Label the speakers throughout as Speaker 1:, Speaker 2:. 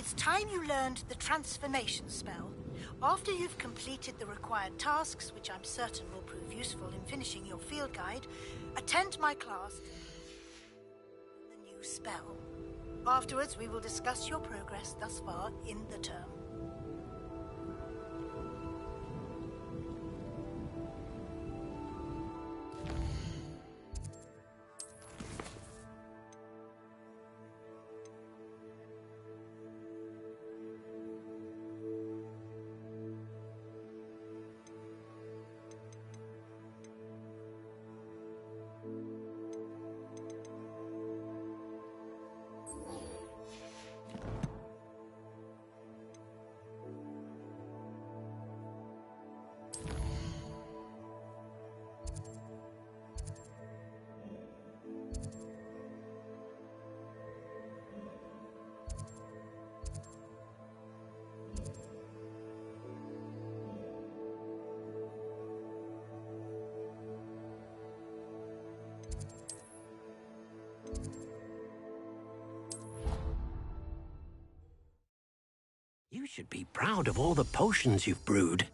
Speaker 1: It's time you learned the transformation spell. After you've completed the required tasks, which I'm certain will prove useful in finishing your field guide, attend my class the new spell. Afterwards, we will discuss your progress thus far in the term.
Speaker 2: You should be proud of all the potions you've brewed.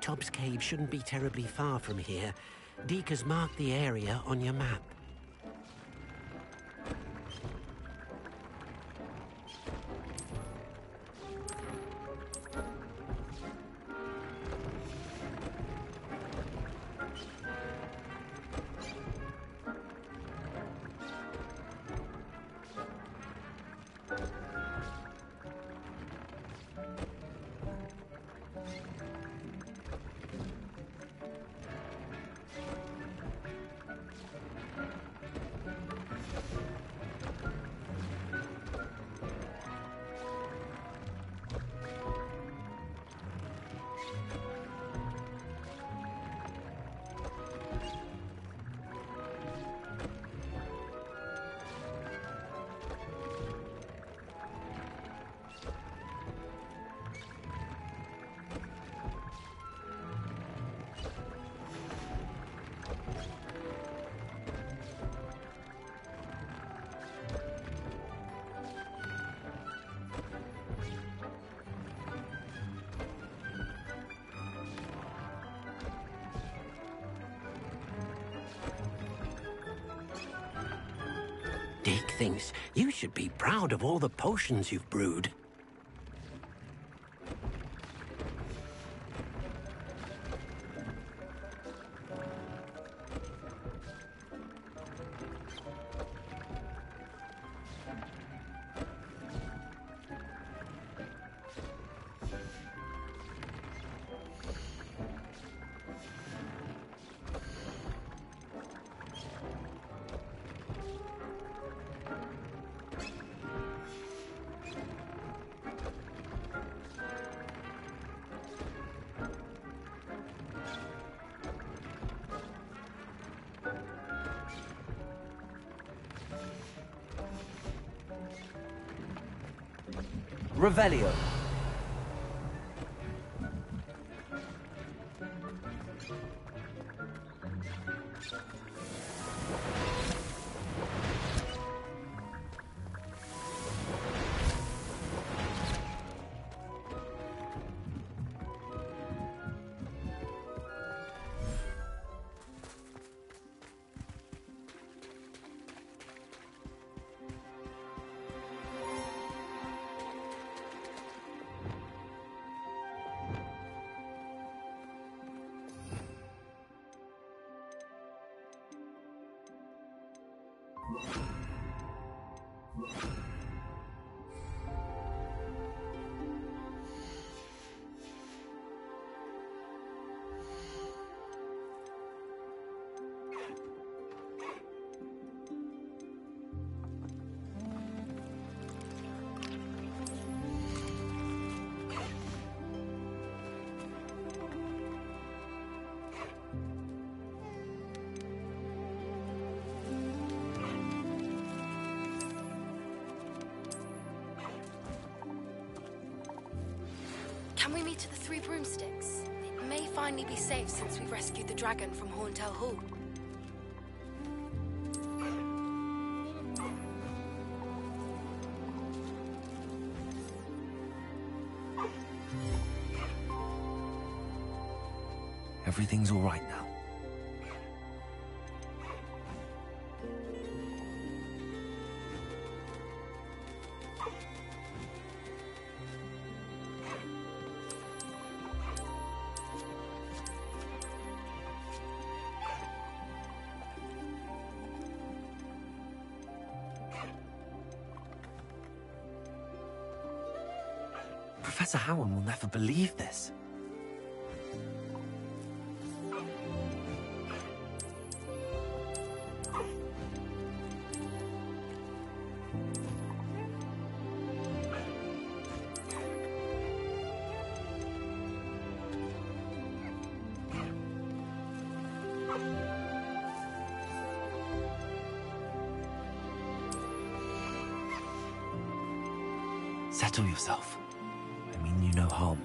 Speaker 2: Tob's Cave shouldn't be terribly far from here. Deke has marked the area on your map. Deke thinks you should be proud of all the potions you've brewed.
Speaker 3: Revelio.
Speaker 4: Can we meet at the Three Broomsticks? It may finally be safe since we rescued the dragon from Horntail Hall.
Speaker 3: Everything's all right now. Professor Howard will never believe this. Settle yourself. I mean you no harm.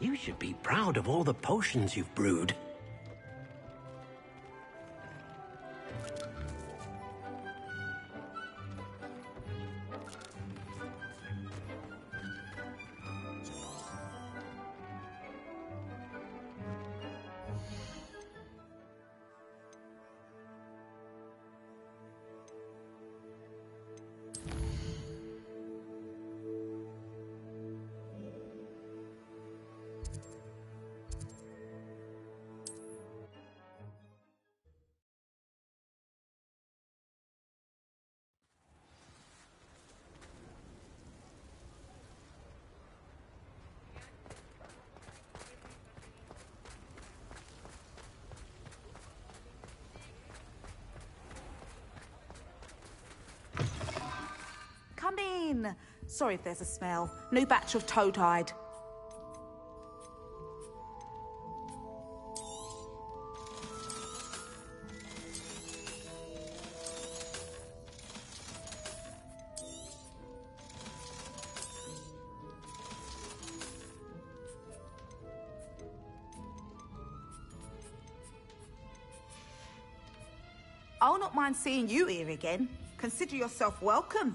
Speaker 2: You should be proud of all the potions you've brewed.
Speaker 5: Come in. Sorry if there's a smell. New batch of toad-hide. I'll not mind seeing you here again. Consider yourself welcome.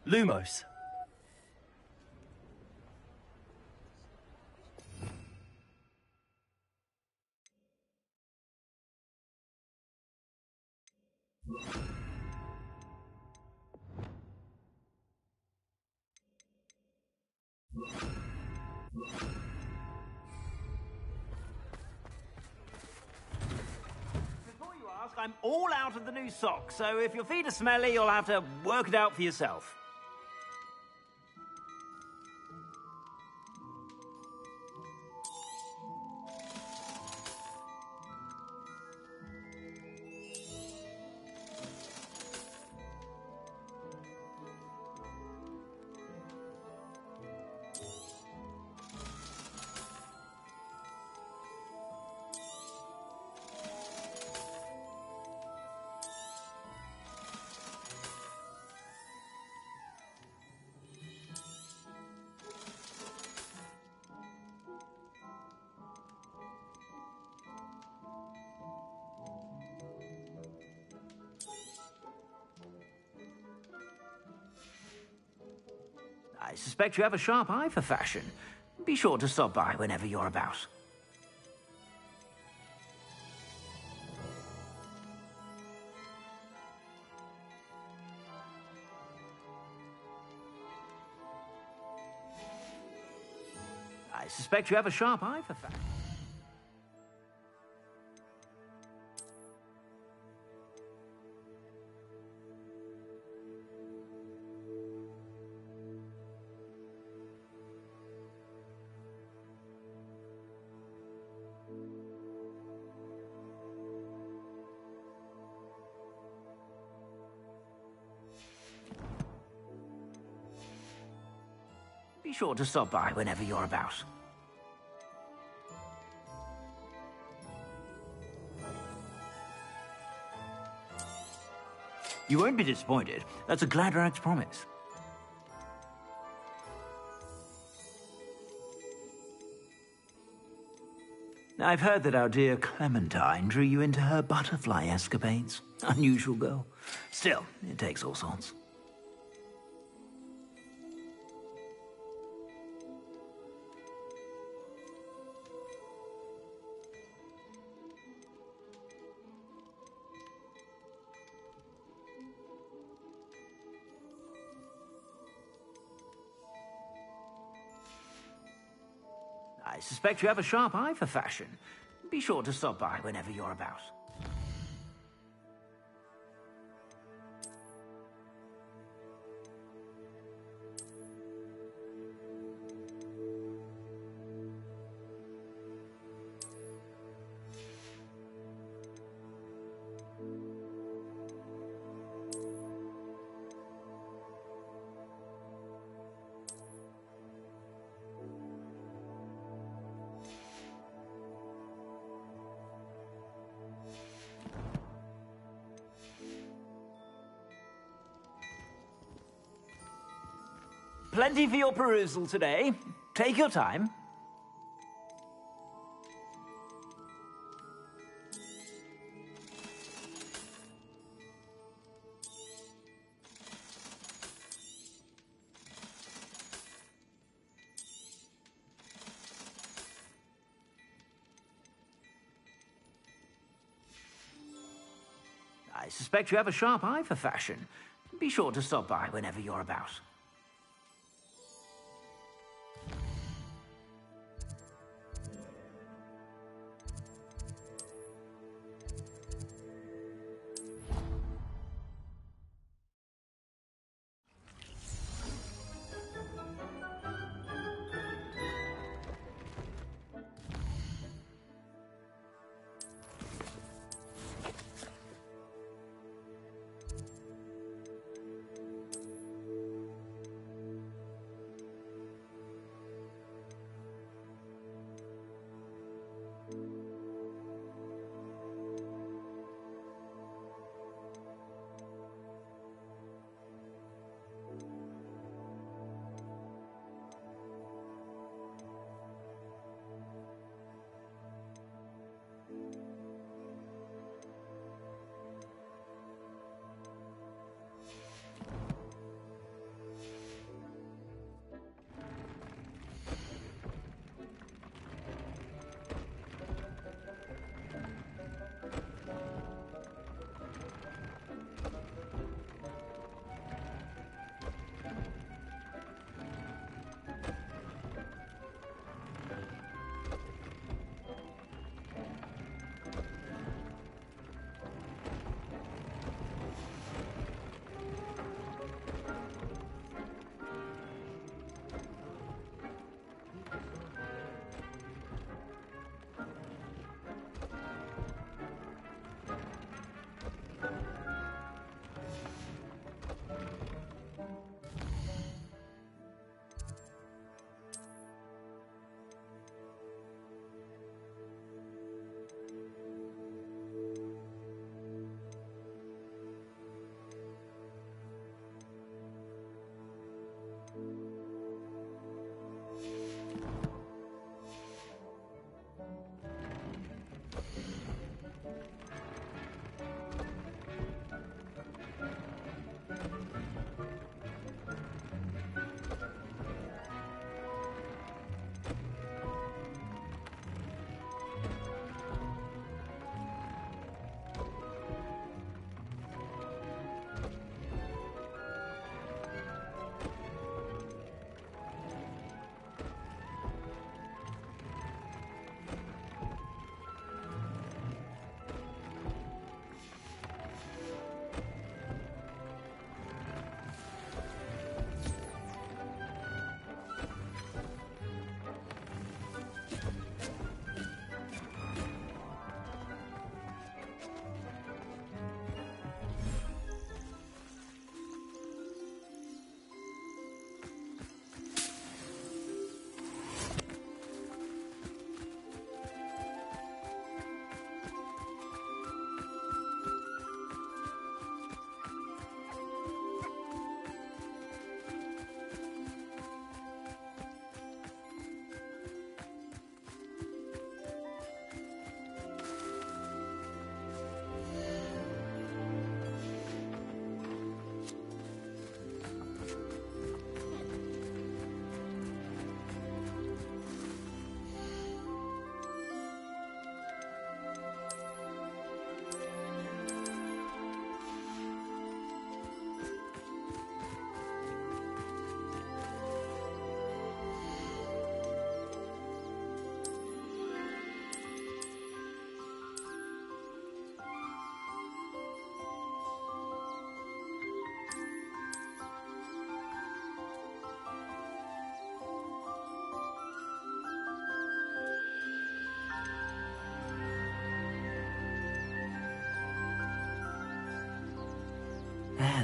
Speaker 3: Lumos.
Speaker 6: Before you ask, I'm all out of the new socks, so if your feet are smelly, you'll have to work it out for yourself. I suspect you have a sharp eye for fashion. Be sure to stop by whenever you're about. I suspect you have a sharp eye for fashion. Be sure to stop by whenever you're about. You won't be disappointed. That's a Gladrax promise. I've heard that our dear Clementine drew you into her butterfly escapades. Unusual girl. Still, it takes all sorts. I suspect you have a sharp eye for fashion. Be sure to stop by whenever you're about. Plenty for your perusal today. Take your time. I suspect you have a sharp eye for fashion. Be sure to stop by whenever you're about.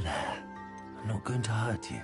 Speaker 3: There. I'm not going to hurt you.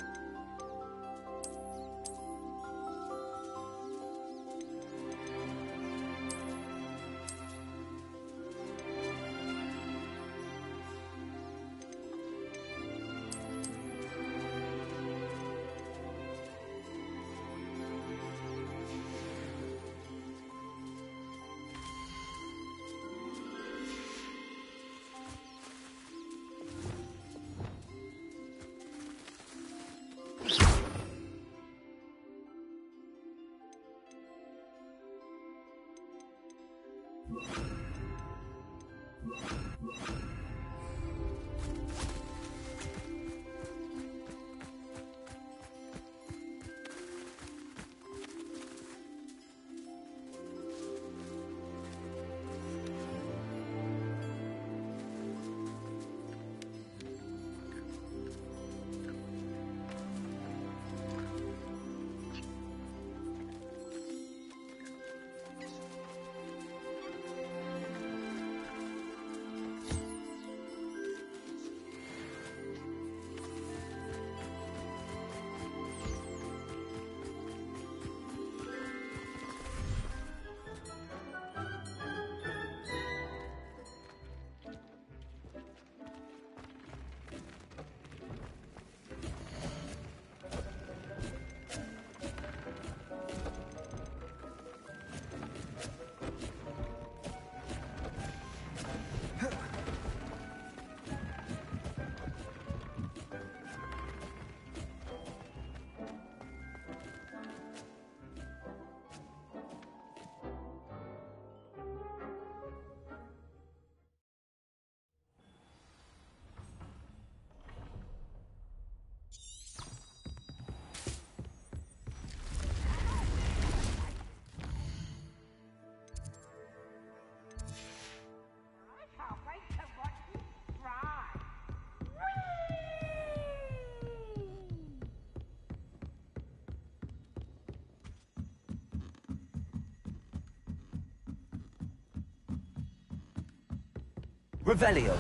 Speaker 3: Revelio.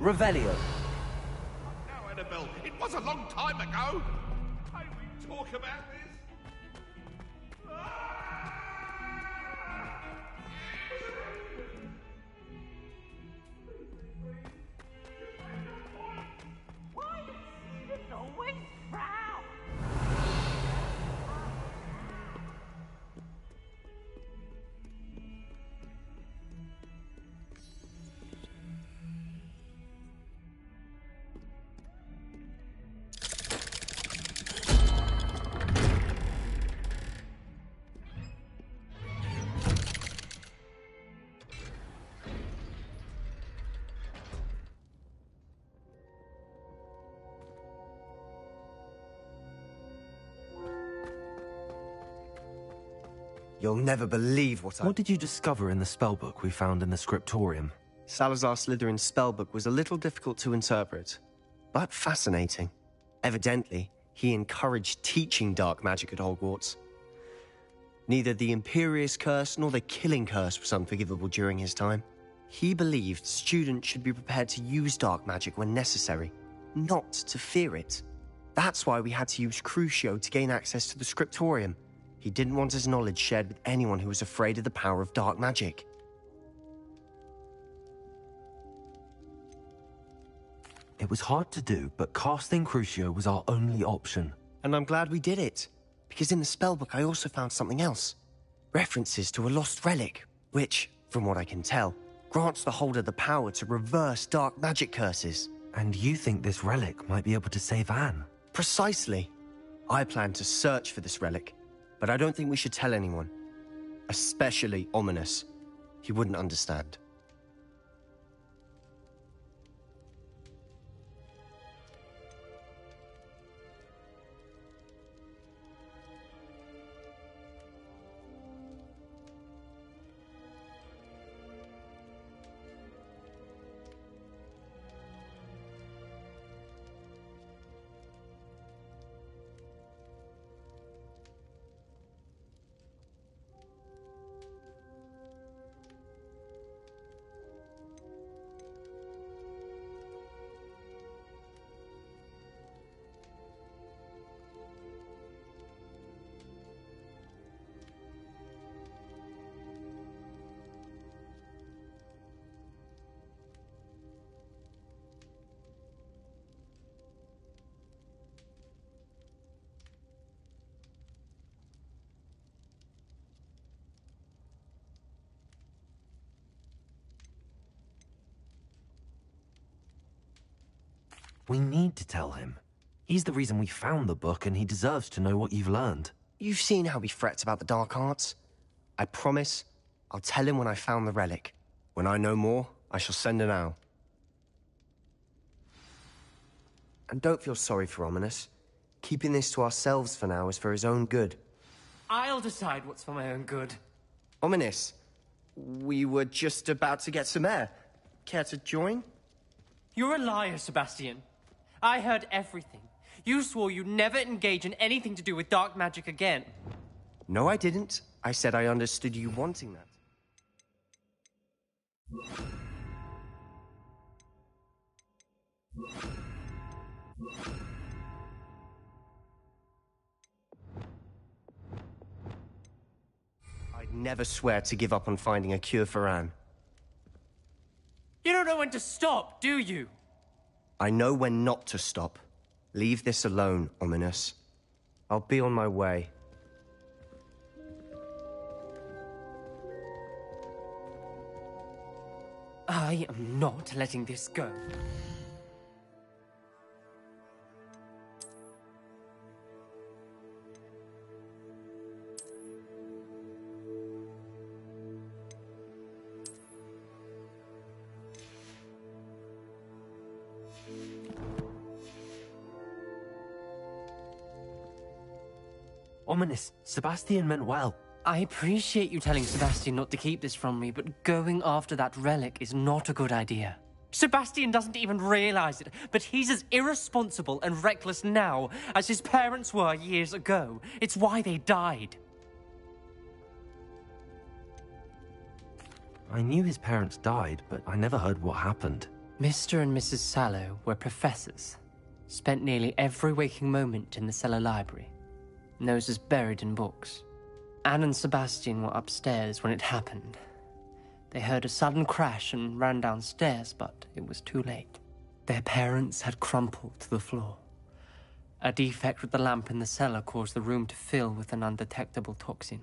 Speaker 3: Revelio.
Speaker 7: Now, Annabelle, it was a long time ago. Can we talk about this?
Speaker 3: You'll never believe
Speaker 8: What did you discover in the spellbook we found in the scriptorium?
Speaker 3: Salazar Slytherin's spellbook was a little difficult to interpret, but fascinating. Evidently, he encouraged teaching dark magic at Hogwarts. Neither the Imperious Curse nor the Killing Curse was unforgivable during his time. He believed students should be prepared to use dark magic when necessary, not to fear it. That's why we had to use Crucio to gain access to the scriptorium. He didn't want his knowledge shared with anyone who was afraid of the power of dark magic.
Speaker 8: It was hard to do, but casting Crucio was our only option.
Speaker 3: And I'm glad we did it, because in the spellbook I also found something else. References to a lost relic, which, from what I can tell, grants the holder the power to reverse dark magic curses.
Speaker 8: And you think this relic might be able to save Anne?
Speaker 3: Precisely. I plan to search for this relic, but I don't think we should tell anyone. Especially Ominous. He wouldn't understand.
Speaker 8: We need to tell him. He's the reason we found the book, and he deserves to know what you've learned.
Speaker 3: You've seen how he frets about the dark arts. I promise I'll tell him when I found the relic. When I know more, I shall send an owl. And don't feel sorry for Ominous. Keeping this to ourselves for now is for his own good.
Speaker 9: I'll decide what's for my own good.
Speaker 3: Ominous, we were just about to get some air. Care to join?
Speaker 9: You're a liar, Sebastian. I heard everything. You swore you'd never engage in anything to do with dark magic again.
Speaker 3: No, I didn't. I said I understood you wanting that. I'd never swear to give up on finding a cure for Anne.
Speaker 9: You don't know when to stop, do you?
Speaker 3: I know when not to stop. Leave this alone, Ominous. I'll be on my way.
Speaker 9: I am not letting this go.
Speaker 8: ominous. Sebastian meant well.
Speaker 9: I appreciate you telling Sebastian not to keep this from me, but going after that relic is not a good idea. Sebastian doesn't even realize it, but he's as irresponsible and reckless now as his parents were years ago. It's why they died.
Speaker 8: I knew his parents died, but I never heard what happened.
Speaker 9: Mr. and Mrs. Sallow were professors. Spent nearly every waking moment in the cellar library. Noses buried in books. Anne and Sebastian were upstairs when it happened. They heard a sudden crash and ran downstairs, but it was too late. Their parents had crumpled to the floor. A defect with the lamp in the cellar caused the room to fill with an undetectable toxin.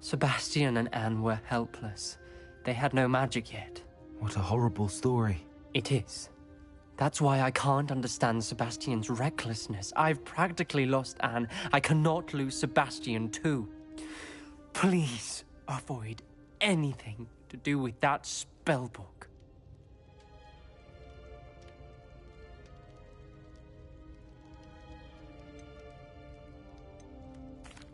Speaker 9: Sebastian and Anne were helpless. They had no magic yet.
Speaker 8: What a horrible story.
Speaker 9: It is. That's why I can't understand Sebastian's recklessness. I've practically lost Anne. I cannot lose Sebastian too. Please avoid anything to do with that spellbook.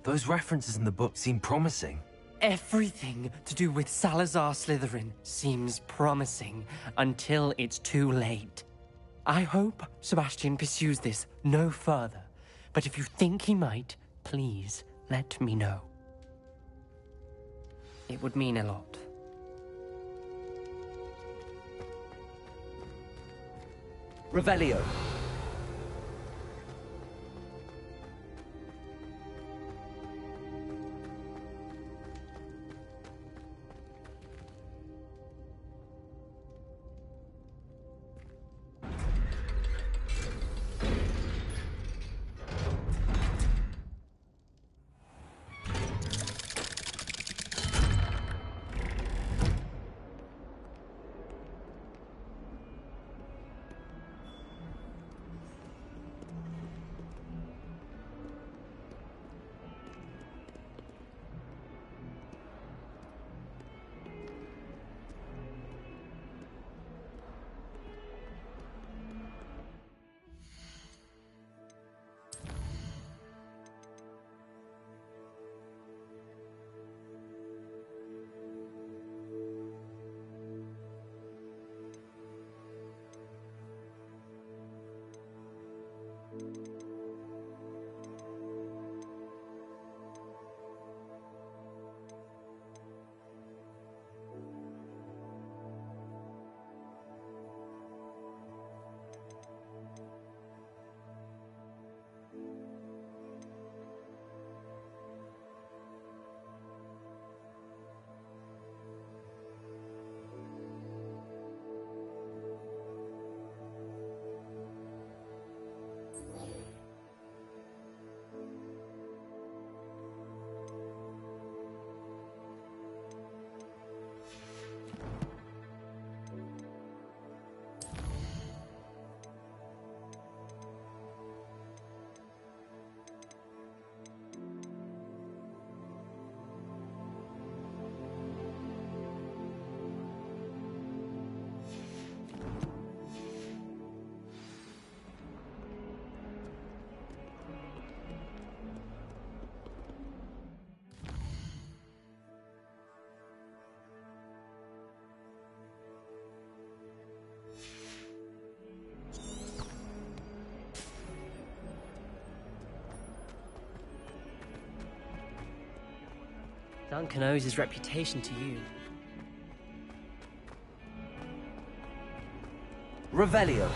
Speaker 8: Those references in the book seem promising.
Speaker 9: Everything to do with Salazar Slytherin seems promising until it's too late. I hope Sebastian pursues this no further, but if you think he might, please let me know. It would mean a lot.
Speaker 6: Revelio.
Speaker 9: Duncan owes his reputation to you.
Speaker 6: Revelio.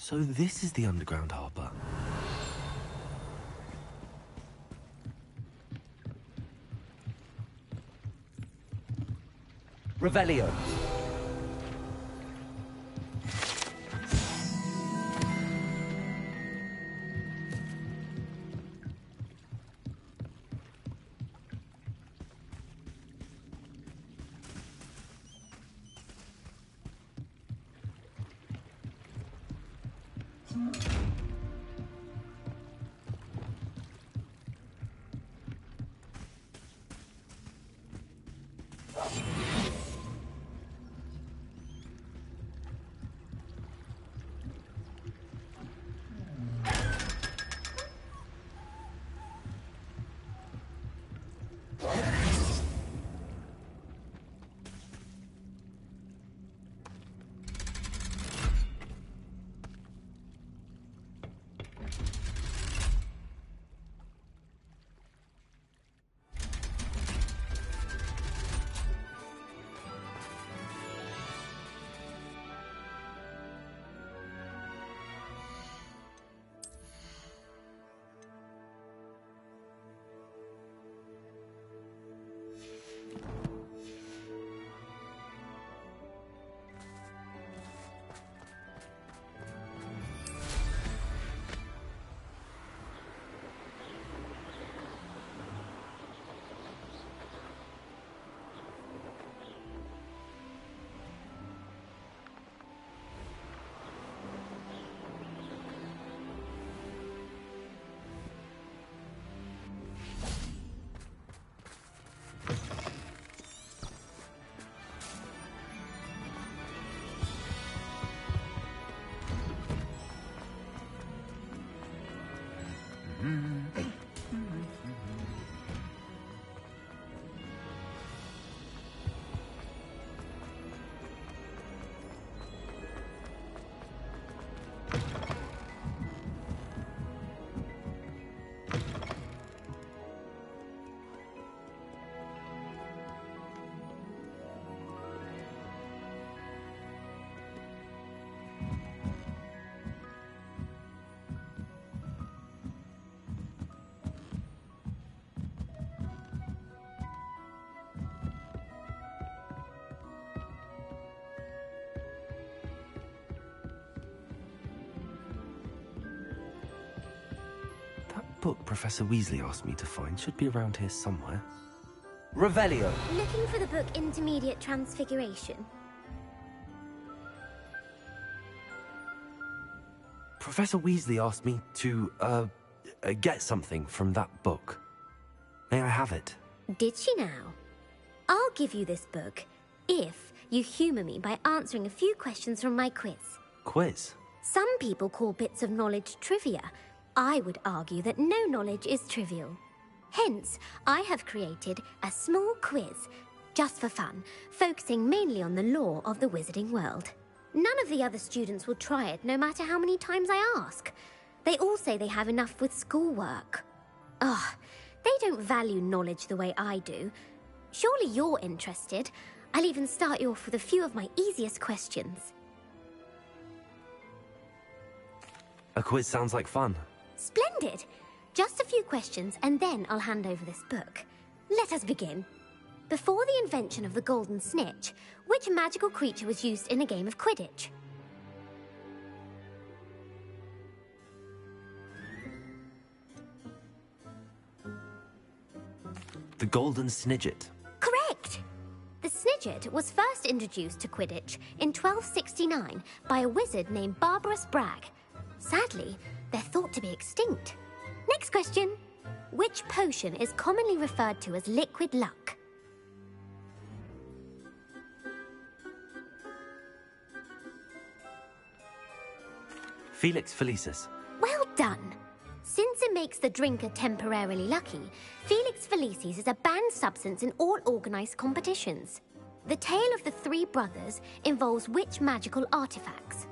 Speaker 8: So this is the underground harbour. Revelio. Book Professor Weasley asked me to find should be around here somewhere. Revelio.
Speaker 10: Looking for the book Intermediate Transfiguration.
Speaker 8: Professor Weasley asked me to, get something from that book. May I have it?
Speaker 10: Did she now? I'll give you this book if you humour me by answering a few questions from my quiz.
Speaker 8: Quiz?
Speaker 10: Some people call bits of knowledge trivia. I would argue that no knowledge is trivial. Hence, I have created a small quiz, just for fun, focusing mainly on the lore of the wizarding world. None of the other students will try it, no matter how many times I ask. They all say they have enough with schoolwork. Ugh, they don't value knowledge the way I do. Surely you're interested. I'll even start you off with a few of my easiest questions.
Speaker 8: A quiz sounds like fun.
Speaker 10: Splendid! Just a few questions and then I'll hand over this book. Let us begin. Before the invention of the golden snitch, which magical creature was used in a game of Quidditch?
Speaker 8: The golden snidget.
Speaker 10: Correct! The snidget was first introduced to Quidditch in 1269 by a wizard named Barbarous Bragg. Sadly, they're thought to be extinct. Next question. Which potion is commonly referred to as liquid luck?
Speaker 8: Felix Felicis.
Speaker 10: Well done. Since it makes the drinker temporarily lucky, Felix Felicis is a banned substance in all organised competitions. The tale of the three brothers involves which magical artifacts?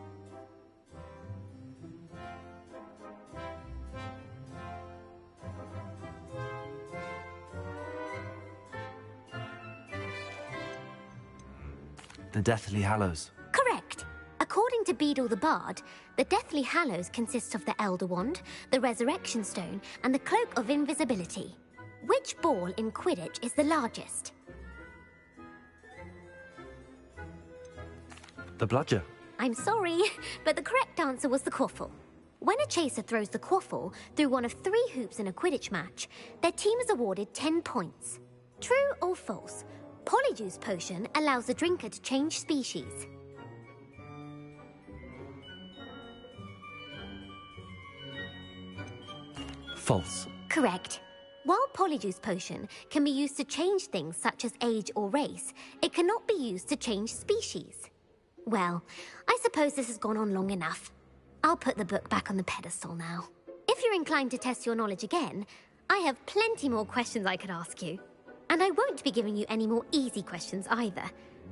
Speaker 8: The Deathly Hallows.
Speaker 10: Correct. According to Beadle the Bard, the Deathly Hallows consists of the Elder Wand, the Resurrection Stone, and the Cloak of Invisibility. Which ball in Quidditch is the largest?
Speaker 8: The bludger.
Speaker 10: I'm sorry, but the correct answer was the quaffle. When a chaser throws the quaffle through one of 3 hoops in a Quidditch match, their team is awarded 10 points. True or false? Polyjuice Potion allows the drinker to change species.
Speaker 8: False.
Speaker 10: Correct. While Polyjuice Potion can be used to change things such as age or race, it cannot be used to change species. Well, I suppose this has gone on long enough. I'll put the book back on the pedestal now. If you're inclined to test your knowledge again, I have plenty more questions I could ask you. And I won't be giving you any more easy questions either.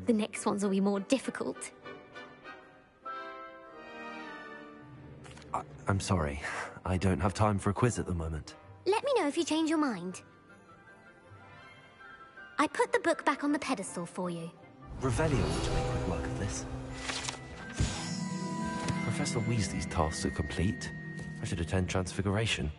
Speaker 10: The next ones will be more difficult.
Speaker 8: I'm sorry. I don't have time for a quiz at the moment.
Speaker 10: Let me know if you change your mind. I put the book back on the pedestal for you.
Speaker 8: Revelio ought to make quick work of this. Professor Weasley's tasks are complete. I should attend Transfiguration.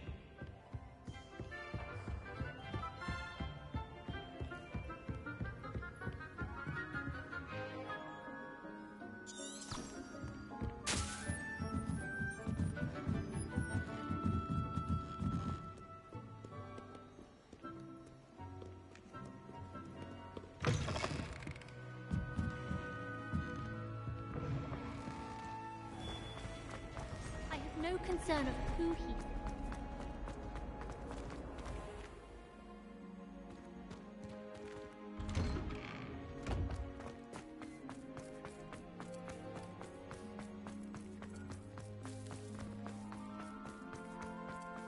Speaker 10: No concern of who he is.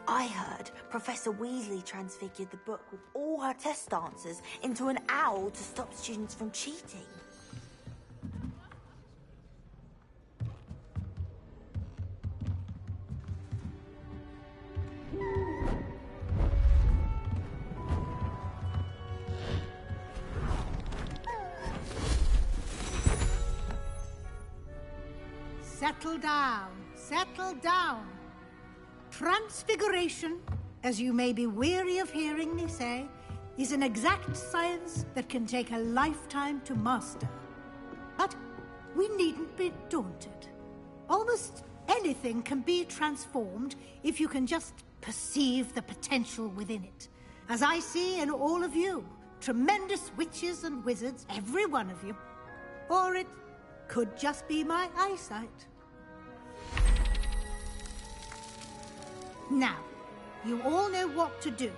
Speaker 5: I heard Professor Weasley transfigured the book with all her test answers into an owl to stop students from cheating.
Speaker 1: Settle down, settle down. Transfiguration, as you may be weary of hearing me say, is an exact science that can take a lifetime to master. But we needn't be daunted. Almost anything can be transformed if you can just perceive the potential within it. As I see in all of you, tremendous witches and wizards, every one of you. Or it could just be my eyesight. Now, you all know what to do.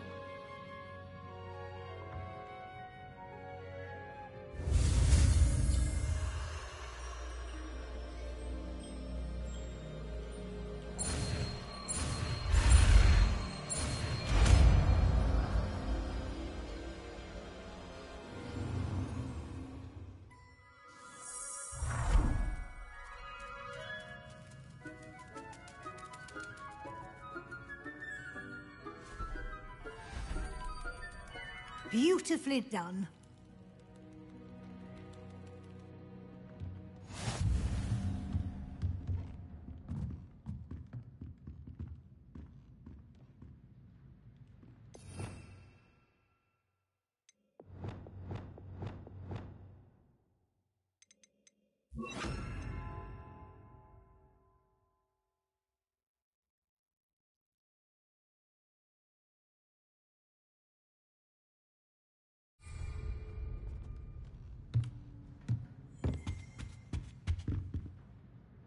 Speaker 1: Beautifully done.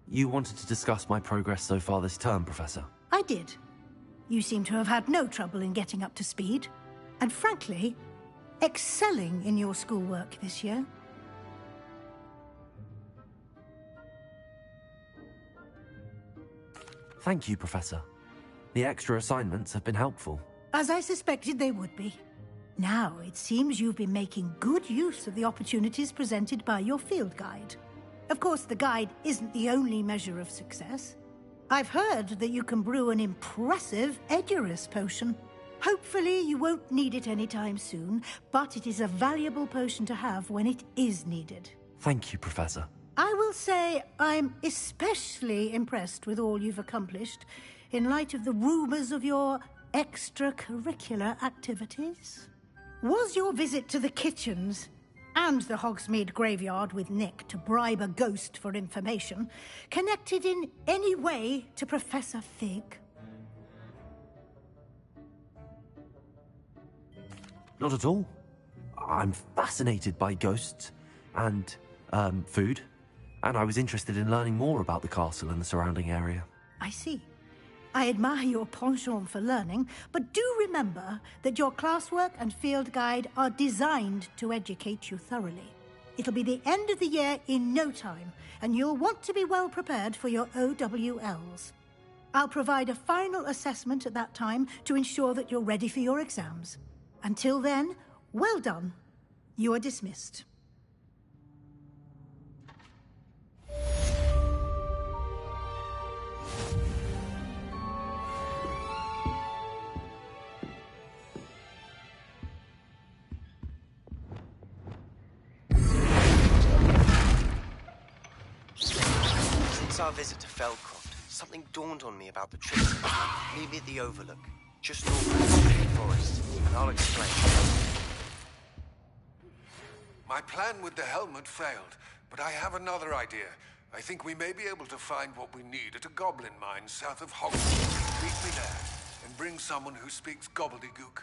Speaker 8: You wanted to discuss my progress so far this term, Professor?
Speaker 1: I did. You seem to have had no trouble in getting up to speed. And frankly, excelling in your schoolwork this year.
Speaker 8: Thank you, Professor. The extra assignments have been helpful.
Speaker 1: As I suspected they would be. Now, it seems you've been making good use of the opportunities presented by your field guide. Of course, the guide isn't the only measure of success. I've heard that you can brew an impressive Edurus potion. Hopefully, you won't need it anytime soon, but it is a valuable potion to have when it is needed.
Speaker 8: Thank you, Professor.
Speaker 1: I will say I'm especially impressed with all you've accomplished in light of the rumours of your extracurricular activities. Was your visit to the kitchens and the Hogsmeade graveyard with Nick to bribe a ghost for information connected in any way to Professor Fig?
Speaker 8: Not at all. I'm fascinated by ghosts and food, and I was interested in learning more about the castle and the surrounding area.
Speaker 1: I see. I admire your penchant for learning, but do remember that your classwork and field guide are designed to educate you thoroughly. It'll be the end of the year in no time, and you'll want to be well prepared for your OWLs. I'll provide a final assessment at that time to ensure that you're ready for your exams. Until then, well done. You are dismissed.
Speaker 3: Since our visit to Feldcroft, something dawned on me about the tricks leave me at the Overlook, just north of the forest, and I'll explain.
Speaker 11: My plan with the helmet failed, but I have another idea. I think we may be able to find what we need at a goblin mine south of Hogwarts. Meet me there, and bring someone who speaks gobbledygook.